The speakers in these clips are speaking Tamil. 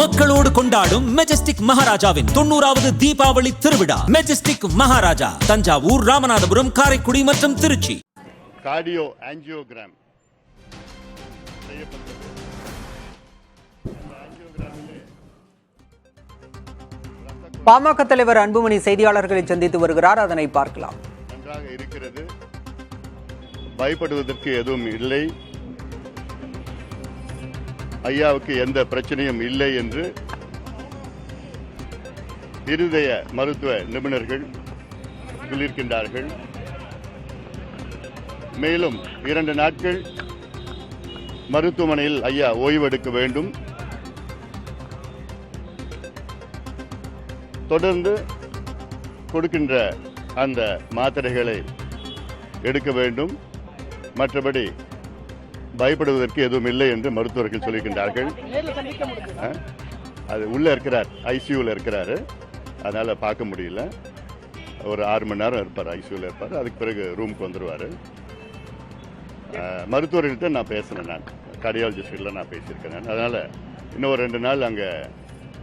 மக்களோடு கொண்டாடும் மெஜஸ்டிக் மகாராஜாவின் 90வது தீபாவளி திருவிழா. மெஜஸ்டிக் மகாராஜா தஞ்சாவூர், ராமநாதபுரம், காரைக்குடி மற்றும் திருச்சி. கார்டியோ ஆஞ்சியோகிராம் பாமக தலைவர் அன்புமணி செய்தியாளர்களை சந்தித்து வருகிறார். அதனை பார்க்கலாம். நன்றாக இருக்கிறது, பயப்படுவதற்கு எதுவும் இல்லை, ஐயாவுக்கு எந்த பிரச்சனையும் இல்லை என்று இருதய மருத்துவ நிபுணர்கள் சொல்லியிருக்கின்றார்கள். மேலும் 2 நாட்கள் மருத்துவமனையில் ஐயா ஓய்வெடுக்க வேண்டும், தொடர்ந்து கொடுக்கின்ற அந்த மாத்திரைகளை எடுக்க வேண்டும், மற்றபடி பயப்படுவதற்கு எதுவும் இல்லை என்று மருத்துவர்கள் சொல்லியிருக்கின்றார்கள். அது உள்ள இருக்கிறார், ஐசியூவில் இருக்கிறாரு, அதனால பார்க்க முடியல. ஒரு 6 மணி நேரம் இருப்பார், ஐசியூவில் இருப்பார். அதுக்கு பிறகு ரூமுக்கு வந்துடுவார். மருத்துவர்கள்ட்ட நான் பேசினேன், நான் கார்டியாலஜிஸ்டில் நான் பேசியிருக்கேன். அதனால் இன்னும் ஒரு 2 நாள் அங்கே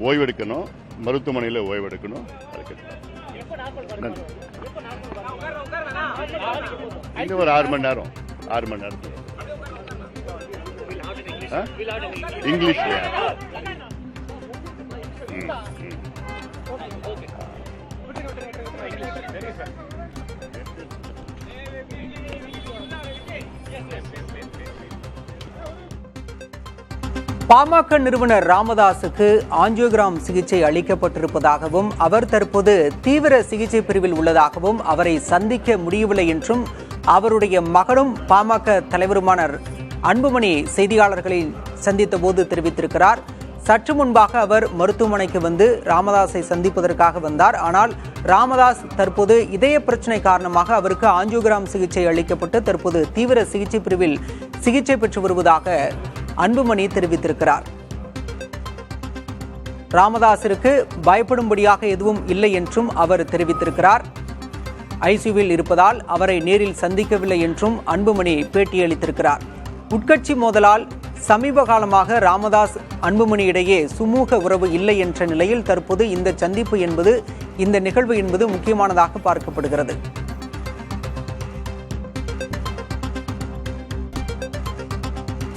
ஓய்வெடுக்கணும், மருத்துவமனையில் ஓய்வெடுக்கணும். அதுக்கு இன்னும் ஒரு 6 மணி நேரம் இங்கிலீஷ்ல. பாமக நிறுவனர் ராமதாசுக்கு ஆஞ்சியோகிராம் சிகிச்சை அளிக்கப்பட்டிருப்பதாகவும், அவர் தற்போது தீவிர சிகிச்சை பிரிவில் உள்ளதாகவும், அவரை சந்திக்க முடியவில்லை என்றும் அவருடைய மகனும் பாமக தலைவருமான அன்புமணி செய்தியாளர்களை சந்தித்த போது தெரிவித்திருக்கிறார். சற்று முன்பாக அவர் மருத்துவமனைக்கு வந்து ராமதாஸை சந்திப்பதற்காக வந்தார். ஆனால் ராமதாஸ் தற்போது இதய பிரச்சனை காரணமாக அவருக்கு ஆஞ்சியோகிராம் சிகிச்சை அளிக்கப்பட்டு தற்போது தீவிர சிகிச்சை பிரிவில் சிகிச்சை பெற்று வருவதாக அன்புமணி தெரிவித்திருக்கிறார். ராமதாஸிற்கு பயப்படும்படியாக எதுவும் இல்லை என்றும் அவர் தெரிவித்திருக்கிறார். ஐசியூவில் இருப்பதால் அவரை நேரில் சந்திக்கவில்லை என்றும் அன்புமணி பேட்டியளித்திருக்கிறார். உட்கட்சி மோதலால் சமீப காலமாக ராமதாஸ் அன்புமணி இடையே சுமூக உறவு இல்லை என்ற நிலையில் தற்போது இந்த சந்திப்பு என்பது, இந்த நிகழ்வு என்பது முக்கியமானதாக பார்க்கப்படுகிறது.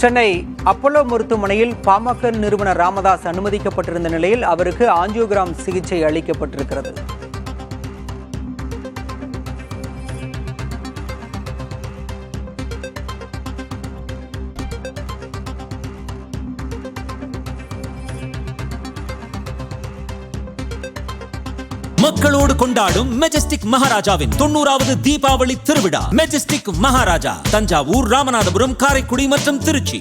சென்னை அப்போலோ மருத்துவமனையில் பாமக நிறுவனர் ராமதாஸ் அனுமதிக்கப்பட்டிருந்த நிலையில் அவருக்கு ஆஞ்சியோகிராம் சிகிச்சை அளிக்கப்பட்டிருக்கிறது. மக்களோடு கொண்டாடும் மெஜஸ்டிக் மகாராஜாவின் 90வது தீபாவளி திருவிழா. மெஜஸ்டிக் மகாராஜா தஞ்சாவூர், ராமநாதபுரம், காரைக்குடி மற்றும் திருச்சி.